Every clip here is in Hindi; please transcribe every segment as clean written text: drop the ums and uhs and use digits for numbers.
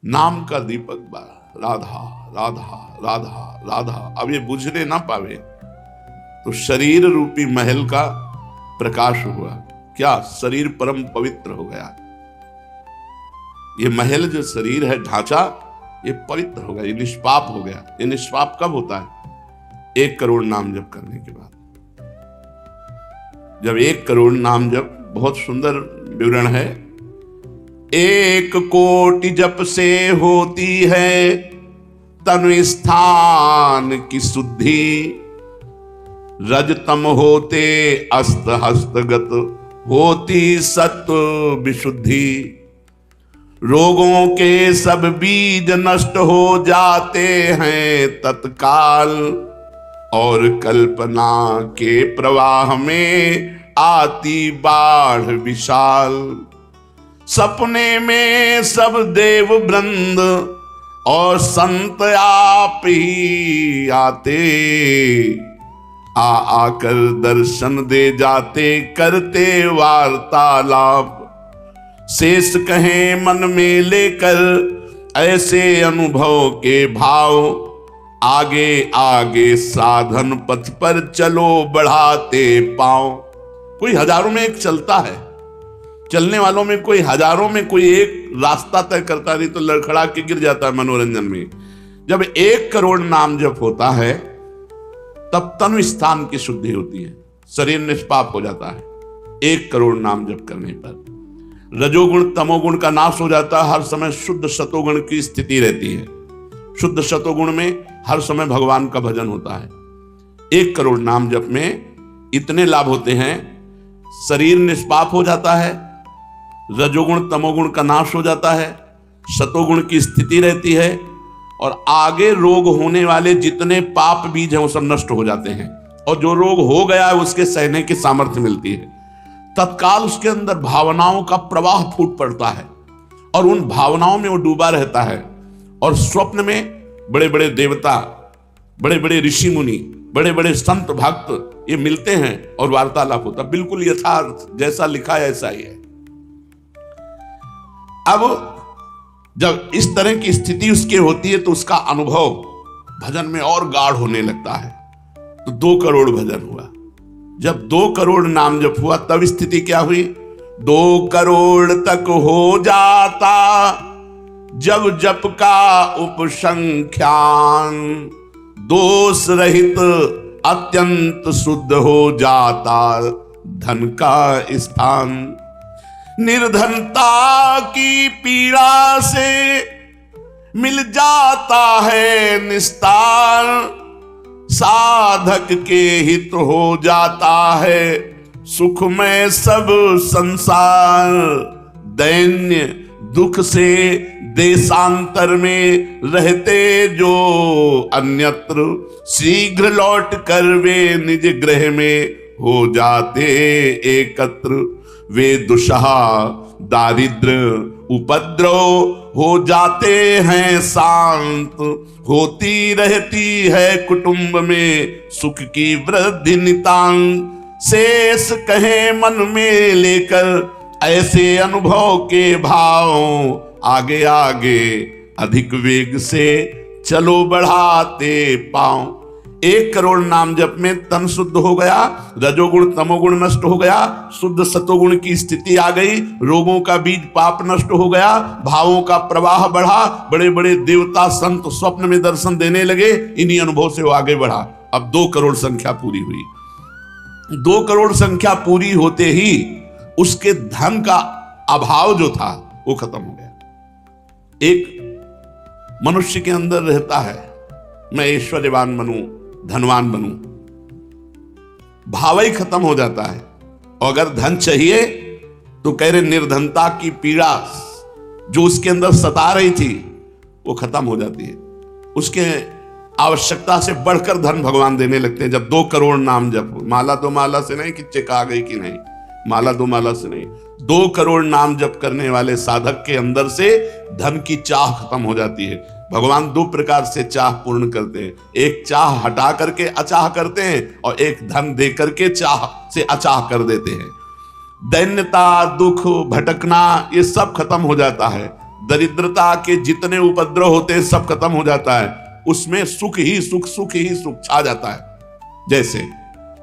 नाम का दीपक राधा राधा राधा राधा। अब ये बुझने ना पावे तो शरीर रूपी महल का प्रकाश हुआ। क्या शरीर परम पवित्र हो गया। ये महल जो शरीर है, ढांचा, ये पवित्र हो गया, ये निष्पाप हो गया। ये निष्पाप कब होता है? 1 करोड़ नाम जप करने के बाद। जब 1 करोड़ नाम जप, बहुत सुंदर विवरण है, 1 कोटि जप से होती है तनु स्थान की शुद्धि। रजतम होते अस्त हस्तगत होती सत्व विशुद्धि। रोगों के सब बीज नष्ट हो जाते हैं तत्काल। और कल्पना के प्रवाह में आती बाढ़ विशाल। सपने में सब देव वृंद और संत आप ही आते। आकर दर्शन दे जाते, करते वार्तालाप। शेष कहें मन में लेकर ऐसे अनुभव के भाव। आगे आगे साधन पथ पर चलो बढ़ाते पांव। कोई हजारों में एक चलता है, चलने वालों में कोई हजारों में कोई एक रास्ता तय करता, नहीं तो लड़खड़ा के गिर जाता है मनोरंजन में। जब 1 करोड़ नाम जप होता है तब तनु स्थान की शुद्धि होती है, शरीर निष्पाप हो जाता है 1 करोड़ नाम जप करने पर। रजोगुण तमोगुण का नाश हो जाता है, हर समय शुद्ध सतोगुण की स्थिति रहती है। शुद्ध सतोगुण में हर समय भगवान का भजन होता है। 1 करोड़ नाम जप में इतने लाभ होते हैं, शरीर निष्पाप हो जाता है, रजोगुण तमोगुण का नाश हो जाता है, सतोगुण की स्थिति रहती है, और आगे रोग होने वाले जितने पाप बीज हैं वो सब नष्ट हो जाते हैं। और जो रोग हो गया है उसके सहने की सामर्थ्य मिलती है। तत्काल उसके अंदर भावनाओं का प्रवाह फूट पड़ता है और उन भावनाओं में वो डूबा रहता है। और स्वप्न में बड़े बड़े देवता, बड़े बड़े ऋषि मुनि, बड़े बड़े संत भक्त ये मिलते हैं और वार्तालाप होता। बिल्कुल यथार्थ, जैसा लिखा है ऐसा ही है। अब जब इस तरह की स्थिति उसके होती है तो उसका अनुभव भजन में और गाढ़ होने लगता है। तो 2 करोड़ भजन हुआ। जब 2 करोड़ नाम जप हुआ तब स्थिति क्या हुई? 2 करोड़ तक हो जाता जब जप का उपसंख्यान। दोष रहित अत्यंत शुद्ध हो जाता धन का स्थान। निर्धनता की पीड़ा से मिल जाता है निस्तार। साधक के हित हो जाता है सुखमय सब संसार। दैन्य दुख से देशांतर में रहते जो अन्यत्र, शीघ्र लौट कर वे निज गृह में हो जाते एकत्र। वे दुषहा दारिद्र उपद्रव हो जाते हैं शांत। होती रहती है कुटुंब में सुख की वृद्धि नितांत। शेष कहे मन में लेकर ऐसे अनुभव के भाव। आगे आगे अधिक वेग से चलो बढ़ाते पांव। 1 करोड़ नाम जप में तन शुद्ध हो गया, रजोगुण तमोगुण नष्ट हो गया, शुद्ध सतोगुण की स्थिति आ गई, रोगों का बीज पाप नष्ट हो गया, भावों का प्रवाह बढ़ा, बड़े बड़े देवता संत स्वप्न में दर्शन देने लगे। इन्हीं अनुभव से वो आगे बढ़ा। अब 2 करोड़ संख्या पूरी हुई। 2 करोड़ संख्या पूरी होते ही उसके धन का अभाव जो था वो खत्म हो गया। एक मनुष्य के अंदर रहता है मैं ऐश्वर्यवान बनूं, धनवान बनूं, भाव ही खत्म हो जाता है। और अगर धन चाहिए तो कह रहे निर्धनता की पीड़ा जो उसके अंदर सता रही थी वो खत्म हो जाती है। उसके आवश्यकता से बढ़कर धन भगवान देने लगते हैं। जब 2 करोड़ नाम जप, माला 2 माला से नहीं कि चेक आ गई कि नहीं, माला 2 माला से नहीं, 2 करोड़ नाम जप करने वाले साधक के अंदर से धन की चाह खत्म हो जाती है। भगवान 2 प्रकार से चाह पूर्ण करते हैं। एक चाह हटा करके अचाह करते हैं और एक धन दे करके चाह से अचाह कर देते हैं। दैन्यता, दुख, भटकना ये सब खत्म हो जाता है। दरिद्रता के जितने उपद्रव होते हैं सब खत्म हो जाता है, उसमें सुख ही सुख, सुख ही सुख छा जाता है। जैसे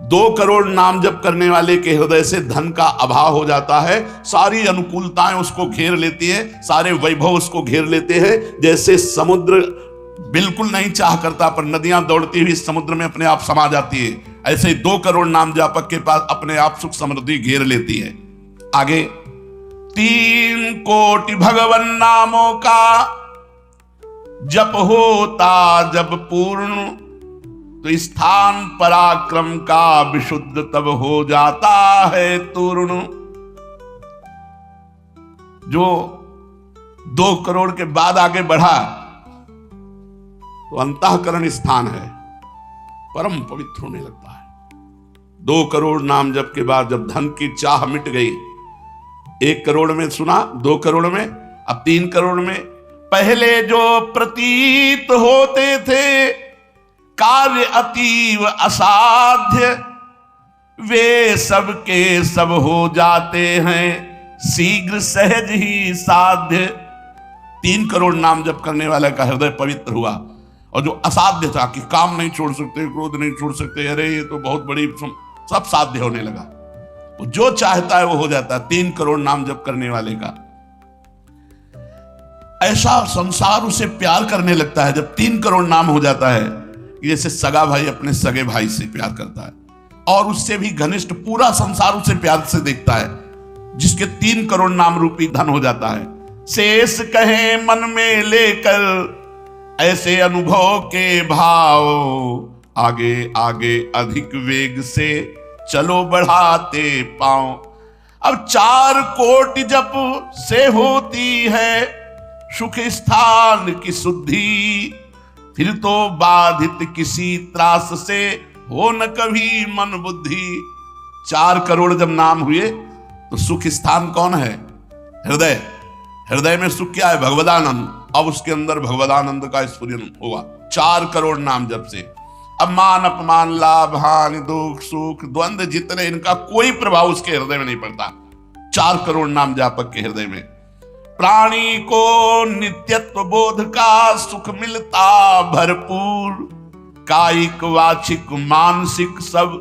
2 करोड़ नाम जप करने वाले के हृदय से धन का अभाव हो जाता है, सारी अनुकूलताएं उसको घेर लेती हैं, सारे वैभव उसको घेर लेते हैं। जैसे समुद्र बिल्कुल नहीं चाह करता पर नदियां दौड़ती हुई समुद्र में अपने आप समा जाती है, ऐसे ही 2 करोड़ नाम जापक के पास अपने आप सुख समृद्धि घेर लेती है। आगे 3 कोटि भगवन नामों का जप होता जब पूर्ण, तो स्थान पराक्रम का विशुद्ध तब हो जाता है तूर्ण। जो 2 करोड़ के बाद आगे बढ़ा तो अंतःकरण स्थान है, परम पवित्र होने लगता है। 2 करोड़ नाम जप के बाद जब धन की चाह मिट गई, 1 करोड़ में सुना, 2 करोड़ में, अब 3 करोड़ में, पहले जो प्रतीत होते थे कार्य अतीव असाध्य, वे सब के सब हो जाते हैं शीघ्र सहज ही साध्य। 3 करोड़ नाम जप करने वाले का हृदय पवित्र हुआ, और जो असाध्य था कि काम नहीं छोड़ सकते, क्रोध नहीं छोड़ सकते, अरे ये तो बहुत बड़ी, सब साध्य होने लगा। वो जो चाहता है वो हो जाता है 3 करोड़ नाम जप करने वाले का। ऐसा संसार उसे प्यार करने लगता है जब 3 करोड़ नाम हो जाता है, जैसे सगा भाई अपने सगे भाई से प्यार करता है, और उससे भी घनिष्ठ पूरा संसार उसे प्यार से देखता है, जिसके 3 करोड़ नाम रूपी धन हो जाता है। शेष कहे मन में लेकर ऐसे अनुभव के भाव, आगे आगे अधिक वेग से चलो बढ़ाते पाओ। अब 4 कोटि जप से होती है सुख स्थान की शुद्धि, फिर तो बाधित किसी त्रास से हो न कभी मन बुद्धि। 4 करोड़ जब नाम हुए तो सुख स्थान कौन है? हृदय। हृदय में सुख क्या है? भगवदानंद। अब उसके अंदर भगवदानंद का स्फुरन हुआ 4 करोड़ नाम जप से। अब मान अपमान, लाभ हानि, दुख सुख, द्वंद्व जितने, इनका कोई प्रभाव उसके हृदय में नहीं पड़ता 4 करोड़ नाम जापक के हृदय में। प्राणी को नित्यत्व बोध का सुख मिलता भरपूर, कायिक वाचिक मानसिक सब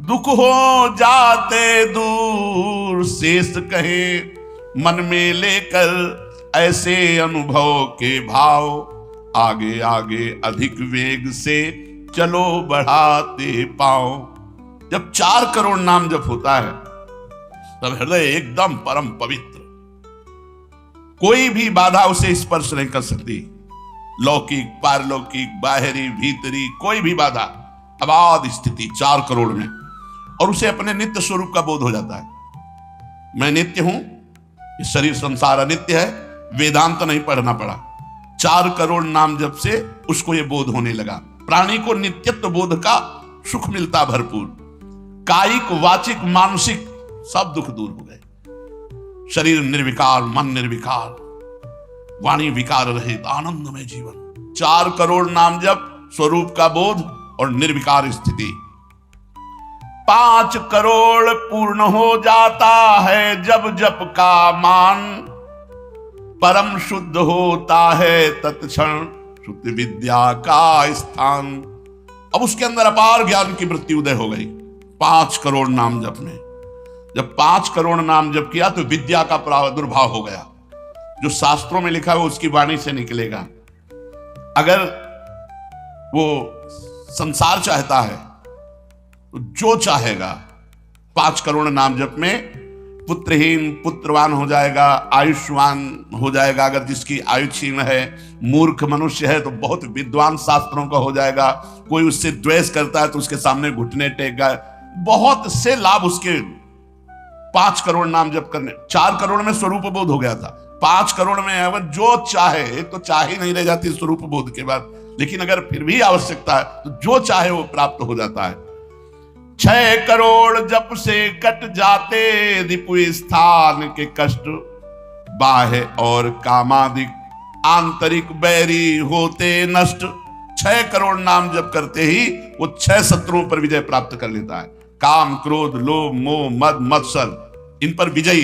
दुख हो जाते दूर। शेष कहे मन में लेकर ऐसे अनुभव के भाव, आगे आगे अधिक वेग से चलो बढ़ाते पाओ। जब 4 करोड़ नाम जप होता है तब हृदय एकदम परम पवित्र, कोई भी बाधा उसे स्पर्श नहीं कर सकती। लौकिक, पारलौकिक, बाहरी, भीतरी, कोई भी बाधा, अबाध स्थिति 4 करोड़ में। और उसे अपने नित्य स्वरूप का बोध हो जाता है। मैं नित्य हूं, ये शरीर संसार अनित्य है, वेदांत नहीं पढ़ना पड़ा। 4 करोड़ नाम जप से उसको ये बोध होने लगा। प्राणी को नित्यत्व बोध का सुख मिलता भरपूर, कायिक वाचिक मानसिक सब दुख दूर हो गए। शरीर निर्विकार, मन निर्विकार, वाणी विकार रहित आनंदमय जीवन। 4 करोड़ नाम जप, स्वरूप का बोध और निर्विकार स्थिति। 5 करोड़ पूर्ण हो जाता है जब जप का मान, परम शुद्ध होता है तत्क्षण शुद्ध विद्या का स्थान। अब उसके अंदर अपार ज्ञान की वृत्ति उदय हो गई 5 करोड़ नाम जप में। जब 5 करोड़ नाम जप किया तो विद्या का प्रादुर्भाव हो गया। जो शास्त्रों में लिखा है वो उसकी वाणी से निकलेगा। अगर वो संसार चाहता है तो जो चाहेगा 5 करोड़ नाम जप में पुत्रहीन पुत्रवान हो जाएगा, आयुष्मान हो जाएगा। अगर जिसकी आयु क्षीण है, मूर्ख मनुष्य है तो बहुत विद्वान शास्त्रों का हो जाएगा। कोई उससे द्वेष करता है तो उसके सामने घुटने टेकेगा। बहुत से लाभ उसके 5 करोड़ नाम जप करने। 4 करोड़ में स्वरूप बोध हो गया था, 5 करोड़ में अगर जो चाहे, एक तो चाह ही नहीं रह जाती स्वरूप बोध के बाद, लेकिन अगर फिर भी आवश्यकता है तो जो चाहे वो प्राप्त हो जाता है। 6 करोड़ जप से कट जाते रिपु स्थान के कष्ट, बाह्य और कामादिक आंतरिक बैरी होते नष्ट। 6 करोड़ नाम जप करते ही वो 6 शत्रुओं पर विजय प्राप्त कर लेता है। काम, क्रोध, लोभ, मोह, मद, मत्सर, इन पर विजयी,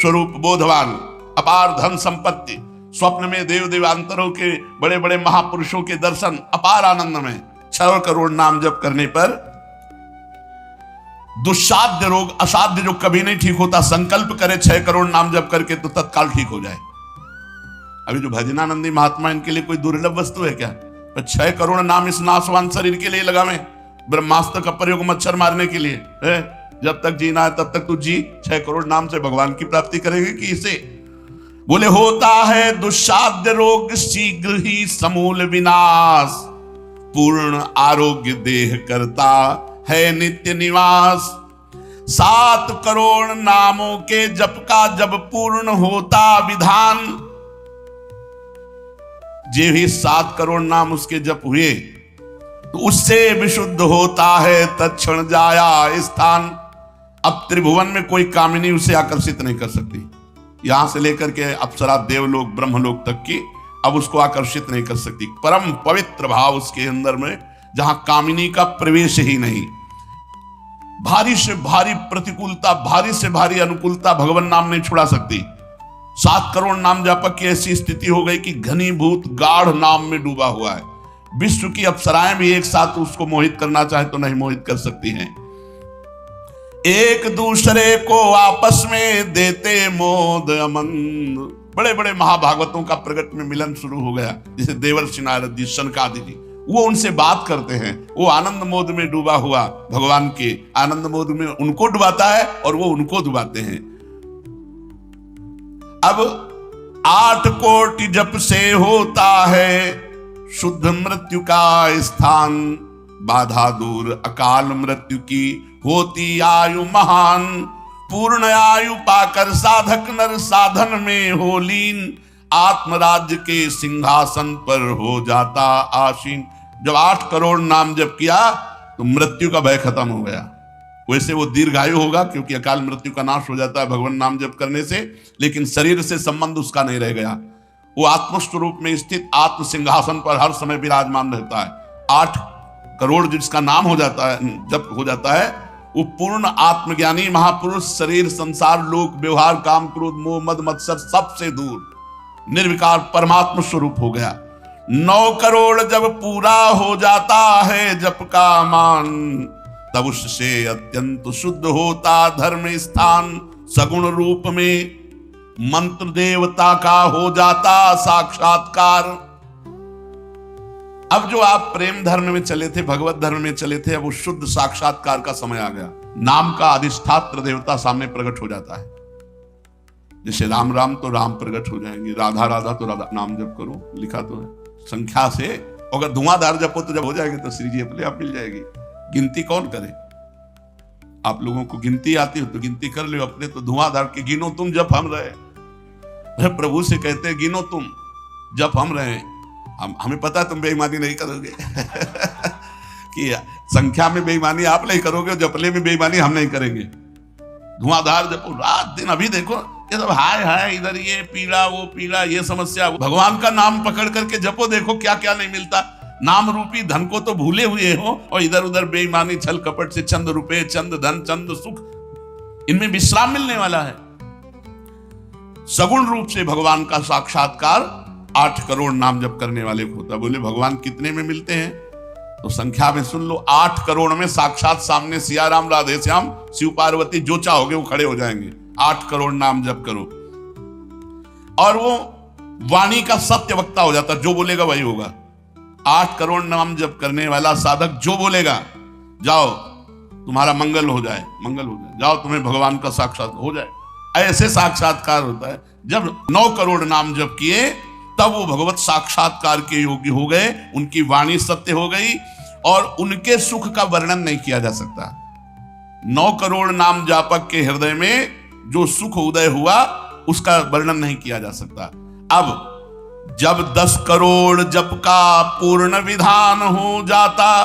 स्वरूप बोधवान, अपार धन संपत्ति, स्वप्न में देव देवांतरों के बड़े बड़े महापुरुषों के दर्शन, अपार आनंद में। 6 करोड़ नाम जप करने पर दुस्साध्य रोग, असाध्य जो कभी नहीं ठीक होता, संकल्प करे 6 करोड़ नाम जप करके तो तत्काल ठीक हो जाए। अभी जो भजनानंदी महात्मा, इनके लिए कोई दुर्लभ वस्तु है क्या? 6 करोड़ नाम इस नाशवान शरीर के लिए लगावे, ब्रह्मास्त्र का प्रयोग मच्छर मारने के लिए है। जब तक जीना है तब तक तू जी, 6 करोड़ नाम से भगवान की प्राप्ति करेंगे कि इसे? बोले होता है दुस्साध्य रोग शीघ्र ही समूल विनाश, पूर्ण आरोग्य देह करता है नित्य निवास। 7 करोड़ नामों के जप का जब पूर्ण होता विधान, जे भी 7 करोड़ नाम उसके जप हुए तो उससे विशुद्ध होता है तत्क्षण जाया स्थान। अब त्रिभुवन में कोई कामिनी उसे आकर्षित नहीं कर सकती, यहां से लेकर के अप्सरा, देवलोक, ब्रह्मलोक तक की अब उसको आकर्षित नहीं कर सकती। परम पवित्र भाव उसके अंदर में, जहां कामिनी का प्रवेश ही नहीं। भारी से भारी प्रतिकूलता, भारी से भारी अनुकूलता भगवान नाम नहीं छुड़ा सकती। 7 करोड़ नाम जापक की ऐसी स्थिति हो गई कि घनीभूत गाढ़ नाम में डूबा हुआ है। विश्व की अप्सराएं भी एक साथ उसको मोहित करना चाहे तो नहीं मोहित कर सकती हैं। एक दूसरे को आपस में देते मोद अमन। बड़े बड़े महाभागवतों का प्रगट में मिलन शुरू हो गया, जैसे देवर्षि नारद जी, शनकादि जी, वो उनसे बात करते हैं। वो आनंद मोद में डूबा हुआ भगवान के आनंद मोद में उनको डुबाता है और वो उनको डुबाते हैं। अब 8 कोटि जप से होता है शुद्ध मृत्यु का स्थान, बाधा दूर अकाल मृत्यु की होती आयु महान। पूर्ण आयु पाकर साधक नर साधन में हो लीन, आत्मराज्य के सिंहासन पर हो जाता आसीन। जब 8 करोड़ नाम जप किया तो मृत्यु का भय खत्म हो गया। वैसे वो दीर्घायु होगा क्योंकि अकाल मृत्यु का नाश हो जाता है भगवान नाम जप करने से, लेकिन शरीर से संबंध उसका नहीं रह गया। वो आत्मस्वरूप में स्थित आत्म सिंहासन पर हर समय विराजमान रहता है। 8 करोड़ जिसका नाम हो जाता है, जब हो जाता है, वो पूर्ण आत्मज्ञानी महापुरुष, शरीर, संसार, लोक, व्यवहार, काम, क्रोध, मोह, मद, मत्सर सबसे दूर निर्विकार परमात्मा स्वरूप हो गया। 9 करोड़ जब पूरा हो जाता है जप का मान, तब उससे अत्यंत शुद्ध होता धर्म स्थान। सगुण रूप में मंत्र देवता का हो जाता साक्षात्कार। अब जो आप प्रेम धर्म में चले थे, भगवत धर्म में चले थे, अब वो शुद्ध साक्षात्कार का समय आ गया। नाम का अधिष्ठात्र देवता सामने प्रकट हो जाता है। जैसे राम राम तो राम प्रकट हो जाएंगे, राधा राधा तो राधा नाम जप करो, लिखा तो है संख्या से। अगर धुआंधार जपो तो जब हो जाएगी तो श्री जी अपने आप मिल जाएगी। गिनती कौन करे? आप लोगों को गिनती आती हो तो गिनती कर लो, अपने तो धुआंधार के गिनो तुम जप हम रहे। प्रभु से कहते हैं गिनो तुम जप हम रहे। हमें पता है तुम बेईमानी नहीं करोगे कि संख्या में बेईमानी आप नहीं करोगे, जपले में बेईमानी हम नहीं करेंगे। धुआंधार जपो रात दिन। अभी देखो ये सब हाय हाय, इधर ये पीड़ा वो पीड़ा, ये समस्या। भगवान का नाम पकड़ करके जपो, देखो क्या क्या नहीं मिलता। नाम रूपी धन को तो भूले हुए हो और इधर उधर बेईमानी छल कपट से चंद रुपए, चंद धन, चंद सुख, इनमें विश्राम मिलने वाला है। सगुण रूप से भगवान का साक्षात्कार 8 करोड़ नाम जप करने वाले को होता। बोले भगवान कितने में मिलते हैं? तो संख्या में सुन लो, 8 करोड़ में साक्षात सामने सिया राम, राधे श्याम, शिव पार्वती, जो चाहोगे वो खड़े हो जाएंगे। 8 करोड़ नाम जप करो और वो वाणी का सत्य वक्ता हो जाता, जो बोलेगा वही होगा। 8 करोड़ नाम जप करने वाला साधक जो बोलेगा, जाओ तुम्हारा मंगल हो जाए, मंगल हो जाए, जाओ तुम्हें भगवान का साक्षात हो जाए, ऐसे साक्षात्कार होता है। जब 9 करोड़ नाम जप किए तब वो भगवत साक्षात्कार के योग्य हो गए, उनकी वाणी सत्य हो गई और उनके सुख का वर्णन नहीं किया जा सकता। 9 करोड़ नाम जापक के हृदय में जो सुख उदय हुआ उसका वर्णन नहीं किया जा सकता। अब जब 10 करोड़ जप का पूर्ण विधान हो जाता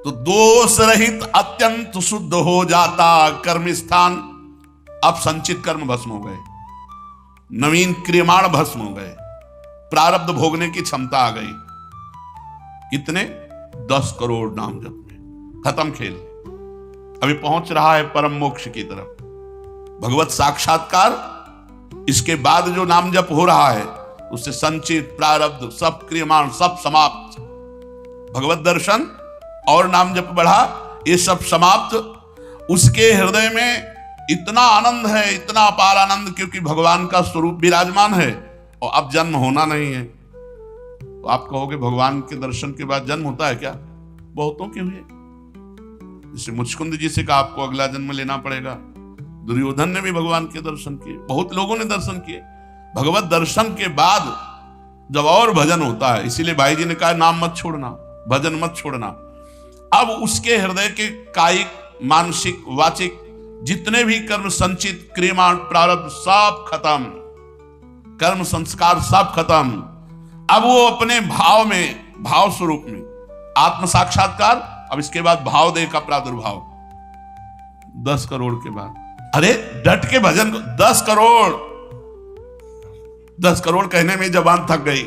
तो दोष रहित अत्यंत शुद्ध हो जाता कर्म स्थान। अब संचित कर्म भस्म हो गए, नवीन क्रियमाण भस्म हो गए, प्रारब्ध भोगने की क्षमता आ गई। कितने? 10 करोड़ नाम जप में खत्म खेल। अभी पहुंच रहा है परम मोक्ष की तरफ, भगवत साक्षात्कार। इसके बाद जो नाम जप हो रहा है उससे संचित प्रारब्ध सब क्रियमाण सब समाप्त। भगवत दर्शन और नाम जप बढ़ा, ये सब समाप्त। उसके हृदय में इतना आनंद है, इतना अपार आनंद, क्योंकि भगवान का स्वरूप विराजमान है और अब जन्म होना नहीं है। तो आप कहोगे भगवान के दर्शन के बाद जन्म होता है क्या? बहुतों के हुए। जैसे मुचकुंद जी से कहा आपको अगला जन्म लेना पड़ेगा। दुर्योधन ने भी भगवान के दर्शन किए, बहुत लोगों ने दर्शन किए। भगवत दर्शन के बाद जब और भजन होता है, इसीलिए भाई जी ने कहा नाम मत छोड़ना, भजन मत छोड़ना। अब उसके हृदय के कायिक, मानसिक, वाचिक जितने भी कर्म संचित, क्रियमाण, प्रारब्ध सब खत्म, कर्म संस्कार सब खत्म। अब वो अपने भाव में, भाव स्वरूप में आत्म साक्षात्कार। अब इसके बाद भाव देह का प्रादुर्भाव 10 करोड़ के बाद। अरे डट के भजन को 10 करोड़, 10 करोड़ कहने में जबान थक गई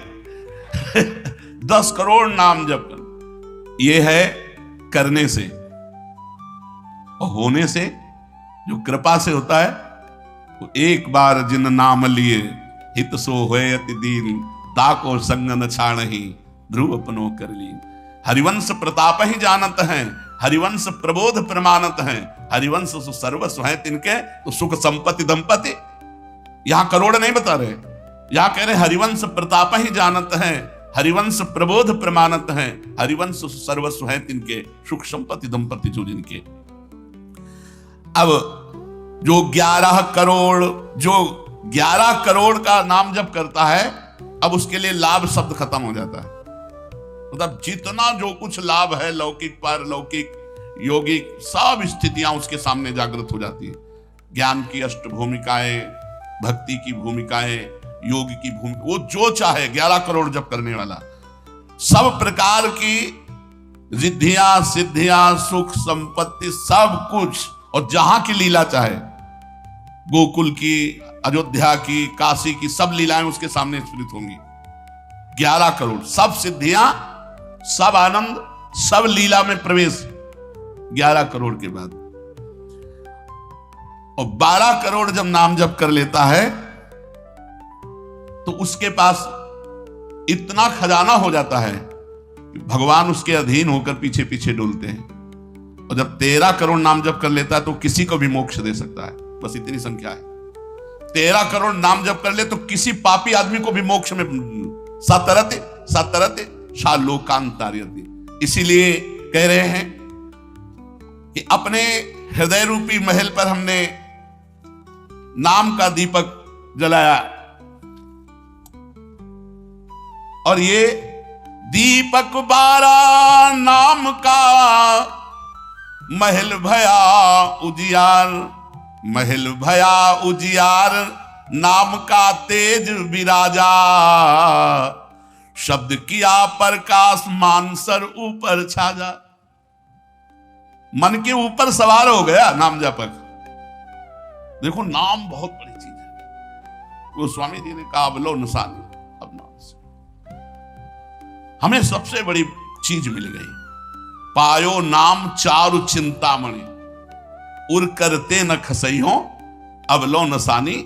10 करोड़ नाम जप कर, ये है करने से। और होने से, जो कृपा से होता है, वो एक बार जिन नाम लिए हित सो होए अति दीन, ताको संग न छाणहि ध्रुव अपनो कर लीन। हरिवंश प्रताप ही जानत हैं, हरिवंश प्रबोध प्रमाणत हैं, हरिवंश सर्वस्व है तिनके, तो सुख संपत्ति दंपति। यहां करोड़ नहीं बता रहे, यहां कह रहे हरिवंश प्रताप ही जानत हैं, हरिवंश प्रबोध प्रमाणत हैं, हरिवंश सर्वस्व है तिनके, सुख संपत्ति दंपति जो जिनके। अब जो 11 करोड़ का नाम जप करता है, अब उसके लिए लाभ शब्द खत्म हो जाता है। मतलब जितना जो कुछ लाभ है, लौकिक, पारलौकिक, योगिक, सब स्थितियां उसके सामने जागृत हो जाती है। ज्ञान की अष्ट भूमिकाएं, भक्ति की भूमिकाएं, योग की भूमिका, वो जो चाहे 11 करोड़ जप करने वाला, सब प्रकार की रिद्धियां, सिद्धियां, सुख संपत्ति, सब कुछ, और जहां की लीला चाहे, गोकुल की, अयोध्या की, काशी की, सब लीलाएं उसके सामने स्फुरित होंगी। 11 करोड़, सब सिद्धियां, सब आनंद, सब लीला में प्रवेश 11 करोड़ के बाद। और 12 करोड़ जब नाम जप कर लेता है तो उसके पास इतना खजाना हो जाता है कि भगवान उसके अधीन होकर पीछे पीछे डोलते हैं। और जब 13 करोड़ नाम जप कर लेता है तो किसी को भी मोक्ष दे सकता है, बस इतनी संख्या है। 13 करोड़ नाम जप कर ले तो किसी पापी आदमी को भी मोक्ष में सतरते शालोकांतार्यति। इसीलिए कह रहे हैं कि अपने हृदय रूपी महल पर हमने नाम का दीपक जलाया, और ये दीपक 12 नाम का महल भया उजियार, महल भया उजियार, नाम का तेज विराजा, शब्द किया प्रकाश मानसर ऊपर छाजा। मन के ऊपर सवार हो गया नाम जपक। देखो नाम बहुत बड़ी चीज है। गोस्वामी जी ने कहा अवलो निशानी, अब नाम से हमें सबसे बड़ी चीज मिल गई। पायो नाम चारु चिंतामणि, उर करते न खसइयो अवलो नसानी।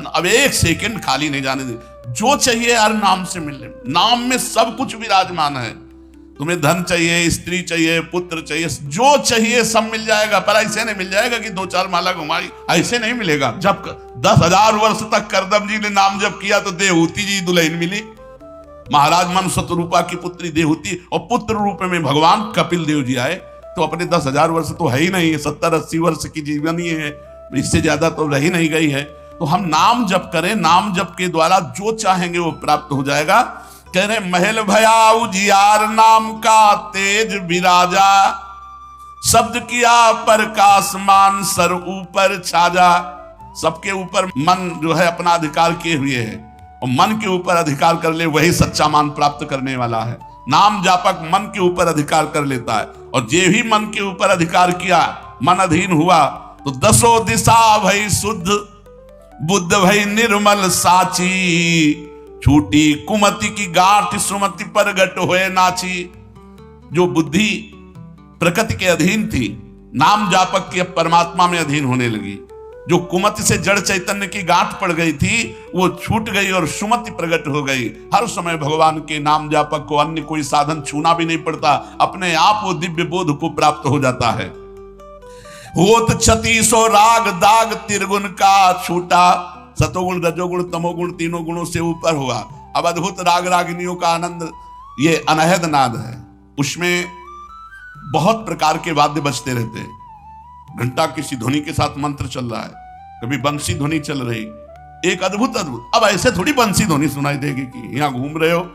अब एक सेकंड खाली नहीं जाने दे, जो चाहिए यार नाम से मिलने। नाम में सब कुछ विराजमान है। तुम्हें धन चाहिए, स्त्री चाहिए, पुत्र चाहिए, जो चाहिए सब मिल जाएगा। पर ऐसे नहीं मिल जाएगा कि 2-4 माला घुमाई, ऐसे नहीं मिलेगा। जब 10,000 वर्ष तक करदम जी ने नाम जप किया तो देहूति जी दुल्हन मिली, महाराज मन शतरूपा की पुत्री देहूति, और पुत्र रूप में भगवान कपिल देव जी आए। तो अपने 10,000 वर्ष तो है ही नहीं, 70-80 वर्ष की जीवन ही है, इससे ज्यादा तो रही नहीं गई है। तो हम नाम जप करें, नाम जप के द्वारा जो चाहेंगे वो प्राप्त हो जाएगा। कह रहे महल भया उजियार, नाम का तेज विराजा, शब्द किया प्रकाश मान सर ऊपर छाजा। सबके ऊपर मन जो है अपना अधिकार किए हुए है, और मन के ऊपर अधिकार कर ले वही सच्चा मान प्राप्त करने वाला है। नाम जापक मन के ऊपर अधिकार कर लेता है, और जे भी मन के ऊपर अधिकार किया, मन अधीन हुआ, तो 10 दिशा भई शुद्ध, बुद्ध भई निर्मल साची, छूटी कुमति की गांठ सुमति प्रगट होए नाची। जो बुद्धि प्रकृति के अधीन थी, नाम जापक की परमात्मा में अधीन होने लगी। जो कुमति से जड़ चैतन्य की गांठ पड़ गई थी वो छूट गई और सुमति प्रकट हो गई। हर समय भगवान के नाम जापक को अन्य कोई साधन छूना भी नहीं पड़ता, अपने आप वो दिव्य बोध को प्राप्त हो जाता है। होत क्षति सो राग दाग त्रिगुण का छूटा, सतोगुण रजोगुण तमोगुण तीनों गुणों से ऊपर हुआ। अब अद्भुत राग रागिनियों का आनंद ये अनहद नाद है, उसमें बहुत प्रकार के वाद्य बजते रहते हैं। घंटा किसी ध्वनि के साथ मंत्र चल रहा है, कभी बंसी ध्वनि चल रही, एक अद्भुत अद्भुत। अब ऐसे थोड़ी बंसी ध्वनि सुनाई देगी कि यहाँ घूम रहे हो,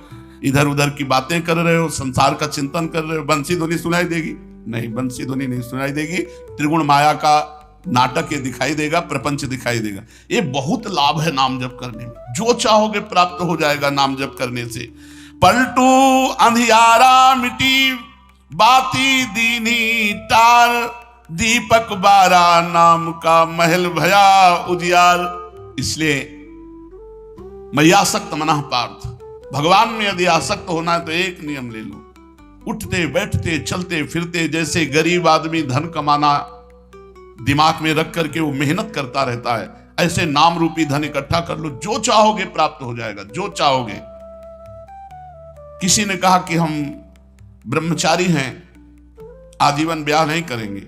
इधर उधर की बातें कर रहे हो, संसार का चिंतन कर रहे हो, बंसी ध्वनि सुनाई देगी? नहीं, बंसी ध्वनि नहीं सुनाई देगी। त्रिगुण माया का नाटक ये दिखाई देगा, प्रपंच दिखाई देगा। ये बहुत लाभ है नाम जप करने में, जो चाहोगे प्राप्त हो जाएगा नाम जप करने से। पलटू अंधियारा मिटी बाती दीनी टार, दीपक बारा नाम का महल भया उजियार। इसलिए मैयासक्त मनः पार्थ, भगवान में यदि आसक्त होना है तो एक नियम ले लो, उठते बैठते चलते फिरते जैसे गरीब आदमी धन कमाना दिमाग में रख करके वो मेहनत करता रहता है, ऐसे नाम रूपी धन इकट्ठा कर लो, जो चाहोगे प्राप्त हो जाएगा, जो चाहोगे। किसी ने कहा कि हम ब्रह्मचारी हैं, आजीवन ब्याह नहीं करेंगे,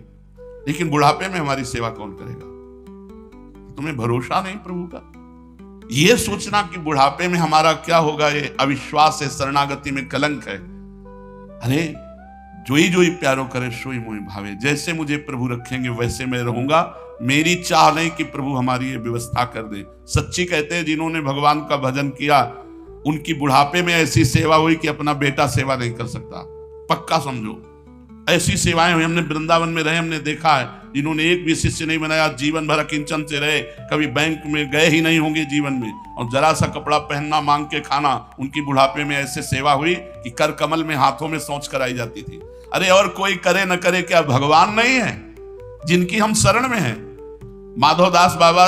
लेकिन बुढ़ापे में हमारी सेवा कौन करेगा? तुम्हें भरोसा नहीं प्रभु का? यह सोचना कि बुढ़ापे में हमारा क्या होगा, ये अविश्वास है, शरणागति में कलंक है। अरे जोई प्यारो करे सोई मोहि भावे, जैसे मुझे प्रभु रखेंगे वैसे मैं रहूंगा। मेरी चाह नहीं कि प्रभु हमारी ये व्यवस्था कर दे। सच्ची कहते हैं जिन्होंने भगवान का भजन किया उनकी बुढ़ापे में ऐसी सेवा हुई कि अपना बेटा सेवा नहीं कर सकता। पक्का समझो, ऐसी सेवाएं हुई। हमने वृंदावन में रहे, हमने देखा है जिन्होंने एक भी शिष्य नहीं बनाया, जीवन भर किंचन से रहे, कभी बैंक में गए ही नहीं होंगे जीवन में, और जरा सा कपड़ा पहनना मांग के खाना, उनकी बुढ़ापे में ऐसे सेवा हुई कि कर कमल में हाथों में सोच कराई जाती थी। अरे और कोई करे न करे, क्या भगवान नहीं है जिनकी हम शरण में हैं? माधवदास बाबा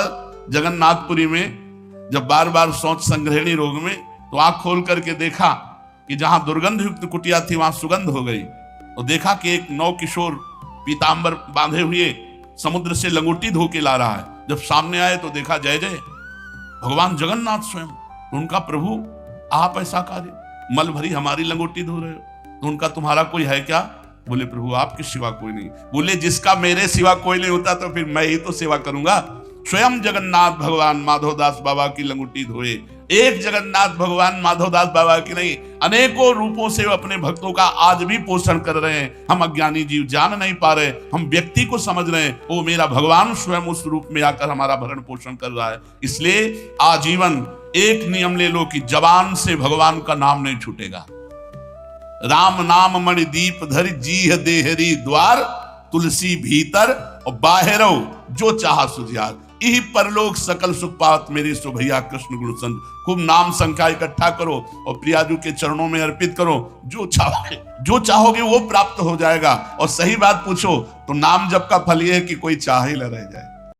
जगन्नाथपुरी में जब बार बार सोच संग्रहणी रोग में, तो आंख खोल करके देखा कि जहां दुर्गंध युक्त कुटिया थी वहां सुगंध हो गई, और देखा कि एक नौ किशोर पीतांबर बांधे हुए समुद्र से लंगोटी धो के ला रहा है। जब सामने आए तो देखा जय जय भगवान जगन्नाथ स्वयं। तो उनका प्रभु आप ऐसा कार्य, मल भरी हमारी लंगोटी धो रहे हो, तो उनका तुम्हारा कोई है क्या? बोले प्रभु आपके सिवा कोई नहीं। बोले जिसका मेरे सिवा कोई नहीं होता तो फिर मैं ही तो सेवा करूंगा। स्वयं जगन्नाथ भगवान माधवदास बाबा की लंगोटी धोए। एक जगन्नाथ भगवान माधवदास बाबा की नहीं, अनेकों रूपों से वो अपने भक्तों का आज भी पोषण कर रहे हैं। हम अज्ञानी जीव जान नहीं पा रहे, हम व्यक्ति को समझ रहे हैं, वो मेरा भगवान स्वयं उस रूप में आकर हमारा भरण पोषण कर रहा है। इसलिए आजीवन एक नियम ले लो कि जबान से भगवान का नाम नहीं छूटेगा। राम नाम मणि दीप धरि जीह देहरी द्वार, तुलसी भीतर और बाहरो जो चाहा सुझियार। यही परलोक सकल सुख पात मेरी सुभैया कृष्ण गुण संग। खूब नाम संख्या इकट्ठा करो और प्रियाजू के चरणों में अर्पित करो, जो चाहोगे वो प्राप्त हो जाएगा। और सही बात पूछो तो नाम जप का फल ये है कि कोई चाह ही न रह जाए।